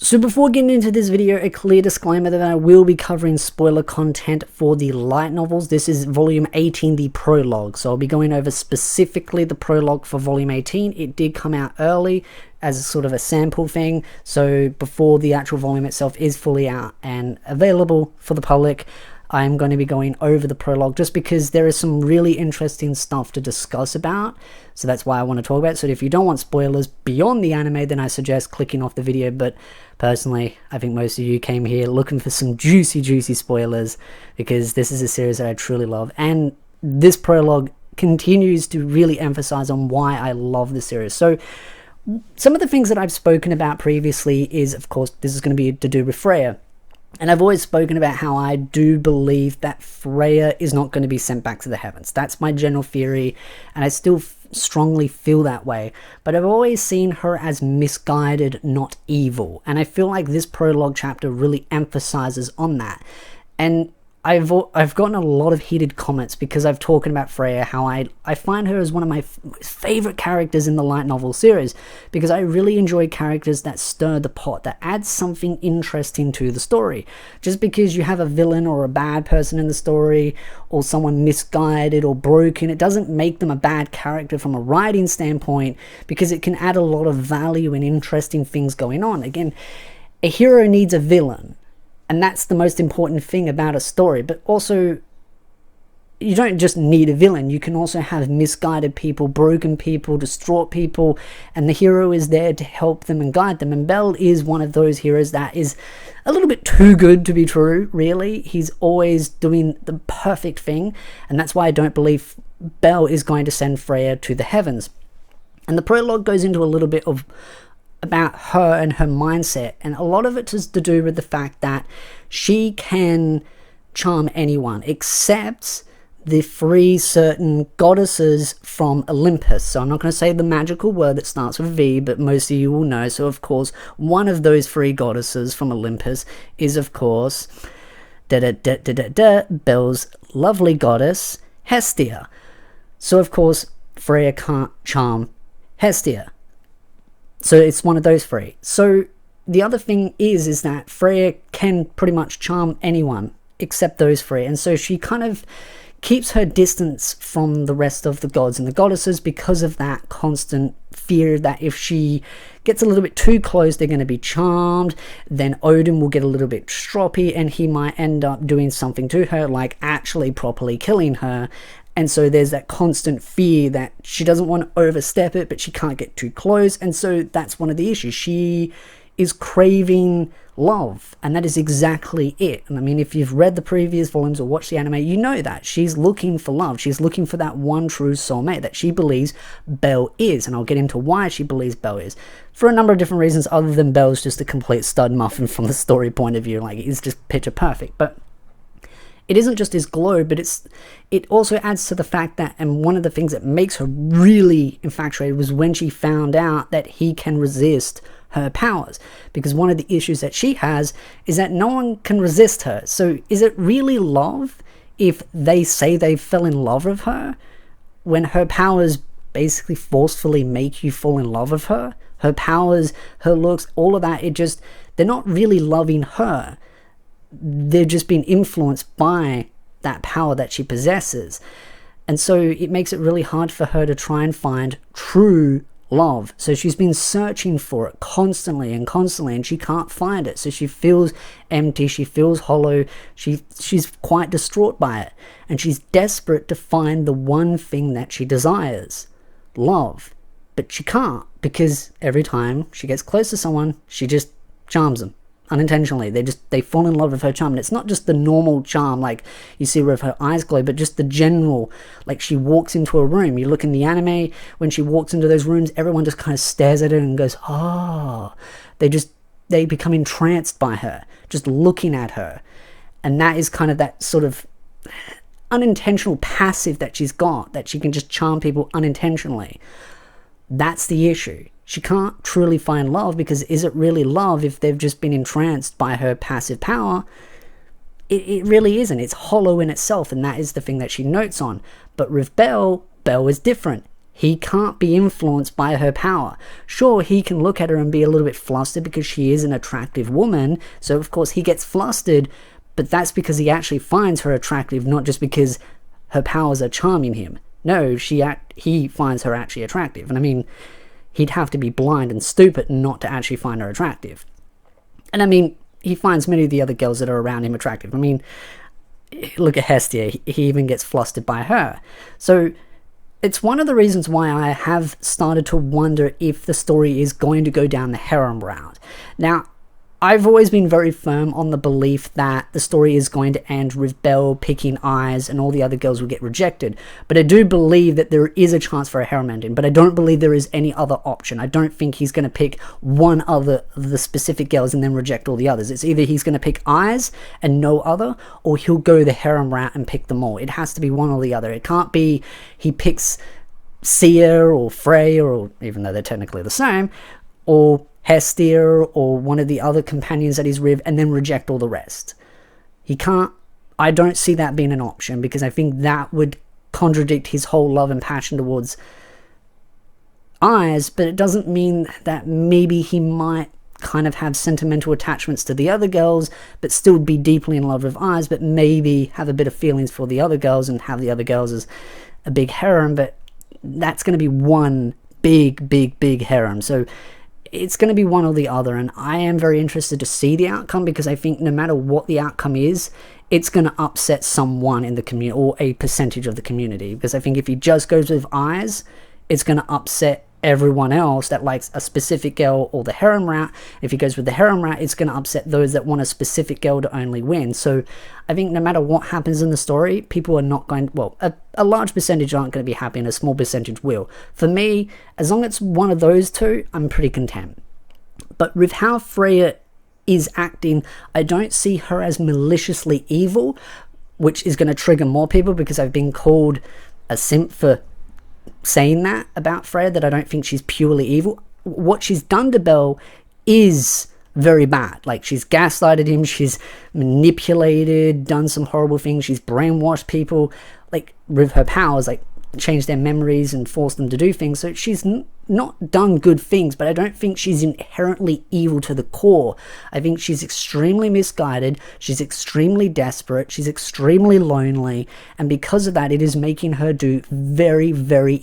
So before getting into this video, a clear disclaimer that I will be covering spoiler content for the light novels. This is volume 18, the prologue. So I'll be going over specifically the prologue for volume 18. It did come out early as a sort of a sample thing, so before the actual volume itself is fully out and available for the public, I'm going to be going over the prologue just because there is some really interesting stuff to discuss about. So that's why I want to talk about it. So if you don't want spoilers beyond the anime, then I suggest clicking off the video. But personally, I think most of you came here looking for some juicy spoilers because this is a series that I truly love. And this prologue continues to really emphasize on why I love the series. So some of the things that I've spoken about previously is, of course, this is going to be to do with Freya. And I've always spoken about how I do believe that Freya is not going to be sent back to the heavens. That's my general theory, and I still strongly feel that way. But I've always seen her as misguided, not evil. And I feel like this prologue chapter really emphasizes on that. And I've gotten a lot of heated comments because I've talked about Freya, how I find her as one of my favorite characters in the light novel series, because I really enjoy characters that stir the pot, that add something interesting to the story. Just because you have a villain or a bad person in the story, or someone misguided or broken, it doesn't make them a bad character from a writing standpoint, because it can add a lot of value and interesting things going on. Again, a hero needs a villain. And that's the most important thing about a story. But also, you don't just need a villain. You can also have misguided people, broken people, distraught people. And the hero is there to help them and guide them. And Bell is one of those heroes that is a little bit too good to be true, really. He's always doing the perfect thing. And that's why I don't believe Bell is going to send Freya to the heavens. And the prologue goes into a little bit about her and her mindset, and a lot of it is to do with the fact that she can charm anyone except the three certain goddesses from Olympus. So I'm not going to say the magical word that starts with V, but most of you will know. So of course, one of those three goddesses from Olympus is, of course, Bell's lovely goddess Hestia. So of course, Freya can't charm Hestia. So it's one of those three. So the other thing is that Freya can pretty much charm anyone except those three. And so she kind of keeps her distance from the rest of the gods and the goddesses because of that constant fear that if she gets a little bit too close, they're going to be charmed. Then Odin will get a little bit stroppy and he might end up doing something to her, like actually properly killing her. And so there's that constant fear that she doesn't want to overstep it, but she can't get too close. And so that's one of the issues. She is craving love, and that is exactly it. And I mean, if you've read the previous volumes or watched the anime, you know that she's looking for love. She's looking for that one true soulmate that she believes Bell is. And I'll get into why she believes Bell is for a number of different reasons, other than Bell's just a complete stud muffin from the story point of view. Like, he's just picture perfect. But it isn't just his glow, but it also adds to the fact that, and one of the things that makes her really infatuated was when she found out that he can resist her powers. Because one of the issues that she has is that no one can resist her. So is it really love if they say they fell in love with her when her powers basically forcefully make you fall in love with her? Her powers, her looks, all of that, they're not really loving her. They're just being influenced by that power that she possesses. And so it makes it really hard for her to try and find true love. So she's been searching for it constantly, and she can't find it. So she feels empty, she feels hollow, she's quite distraught by it. And she's desperate to find the one thing that she desires, love. But she can't, because every time she gets close to someone, she just charms them. Unintentionally, they fall in love with her charm. And it's not just the normal charm like you see with her eyes glow, but just the general, like she walks into a room, you look in the anime, when she walks into those rooms, everyone just kind of stares at her and goes, oh, they become entranced by her, just looking at her. And that is kind of that sort of unintentional passive that she's got, that she can just charm people unintentionally. That's the issue. She can't truly find love, because is it really love if they've just been entranced by her passive power? It really isn't. It's hollow in itself, and that is the thing that she notes on. But with Bell is different. He can't be influenced by her power. Sure, he can look at her and be a little bit flustered because she is an attractive woman, so of course he gets flustered, but that's because he actually finds her attractive, not just because her powers are charming him. No, he finds her actually attractive. And I mean, he'd have to be blind and stupid not to actually find her attractive. And I mean, he finds many of the other girls that are around him attractive. I mean, look at Hestia. He even gets flustered by her. So it's one of the reasons why I have started to wonder if the story is going to go down the harem route. Now, I've always been very firm on the belief that the story is going to end with Belle picking eyes and all the other girls will get rejected. But I do believe that there is a chance for a harem ending, but I don't believe there is any other option. I don't think he's going to pick one other of the specific girls and then reject all the others. It's either he's going to pick eyes and no other, or he'll go the harem route and pick them all. It has to be one or the other. It can't be he picks Sia or Freya, or even though they're technically the same, or Hestia or one of the other companions that he's with, and then reject all the rest. He can't. I don't see that being an option, because I think that would contradict his whole love and passion towards eyes, but it doesn't mean that maybe he might kind of have sentimental attachments to the other girls, but still be deeply in love with eyes, but maybe have a bit of feelings for the other girls and have the other girls as a big harem, but that's going to be one big harem. So it's going to be one or the other, and I am very interested to see the outcome, because I think no matter what the outcome is, it's going to upset someone in the community, or a percentage of the community, because I think if he just goes with eyes, it's going to upset everyone else that likes a specific girl or the harem route. If he goes with the harem route, it's going to upset those that want a specific girl to only win. So I think no matter what happens in the story, people are not going, well, a large percentage aren't going to be happy and a small percentage will. For me, as long as it's one of those two, I'm pretty content. But with how Freya is acting, I don't see her as maliciously evil, which is going to trigger more people, because I've been called a simp for saying that about Freya, that I don't think she's purely evil. What she's done to Belle is very bad. Like, she's gaslighted him, she's manipulated, done some horrible things, she's brainwashed people, like, with her powers, like, changed their memories and forced them to do things. So she's not done good things, but I don't think she's inherently evil to the core. I think she's extremely misguided, she's extremely desperate, she's extremely lonely, and because of that, it is making her do very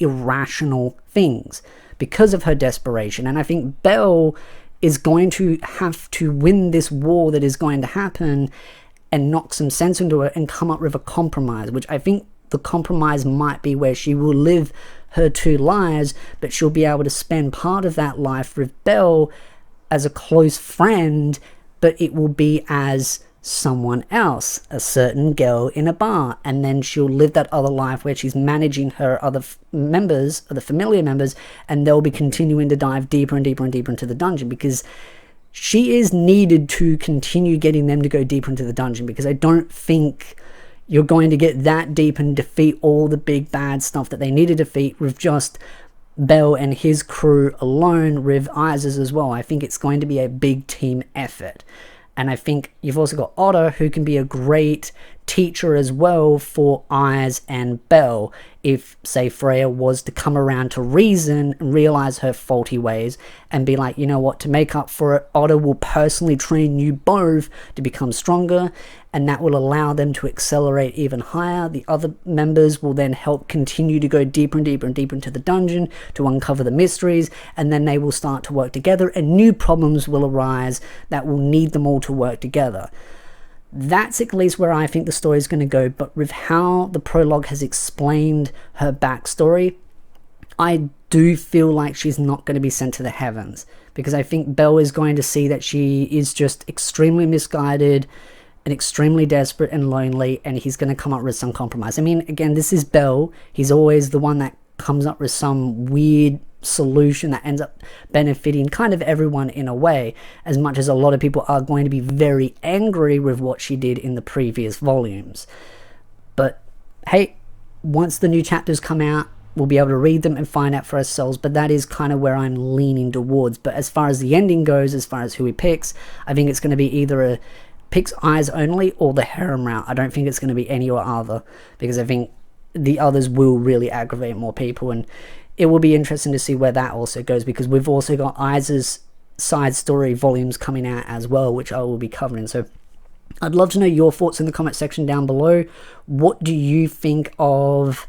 irrational things because of her desperation. And I think Belle is going to have to win this war that is going to happen and knock some sense into it and come up with a compromise, which I think the compromise might be where she will live her two lives, but she'll be able to spend part of that life with Belle as a close friend, but it will be as someone else, a certain girl in a bar, and then she'll live that other life where she's managing her other members, the familiar members, and they'll be continuing to dive deeper and deeper into the dungeon, because she is needed to continue getting them to go deeper into the dungeon, because I don't think you're going to get that deep and defeat all the big bad stuff that they need to defeat with just Belle and his crew alone, with Isaac as well. I think it's going to be a big team effort. And I think you've also got Otter, who can be a great teacher as well for Eyes and Belle. If, say, Freya was to come around to reason and realize her faulty ways and be like, you know what, to make up for it, Otter will personally train you both to become stronger, and that will allow them to accelerate even higher. The other members will then help continue to go deeper and deeper into the dungeon to uncover the mysteries, and then they will start to work together, and new problems will arise that will need them all to work together. That's at least where I think the story is going to go, but with how the prologue has explained her backstory, I do feel like she's not going to be sent to the heavens, because I think Belle is going to see that she is just extremely misguided and extremely desperate and lonely, and he's going to come up with some compromise. I mean, again, this is Belle. He's always the one that comes up with some weird solution that ends up benefiting kind of everyone in a way, as much as a lot of people are going to be very angry with what she did in the previous volumes. But hey, once the new chapters come out, we'll be able to read them and find out for ourselves, but that is kind of where I'm leaning towards. But as far as the ending goes, as far as who he picks, I think it's going to be either a picks Eyes only or the harem route. I don't think it's going to be any or other, because I think the others will really aggravate more people, and it will be interesting to see where that also goes, because we've also got Aiza's side story volumes coming out as well, which I will be covering. So I'd love to know your thoughts in the comment section down below. What do you think of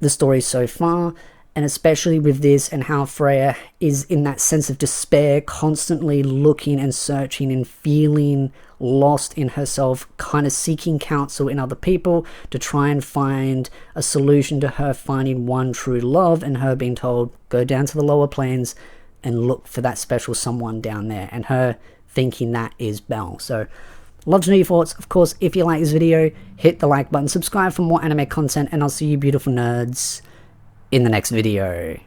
the story so far? And especially with this, and how Freya is in that sense of despair, constantly looking and searching and feeling lost in herself, kind of seeking counsel in other people to try and find a solution to her finding one true love, and her being told, go down to the lower planes and look for that special someone down there, and her thinking that is Belle. So love to know your thoughts. Of course, if you like this video, hit the like button, subscribe for more anime content, and I'll see you beautiful nerds in the next video.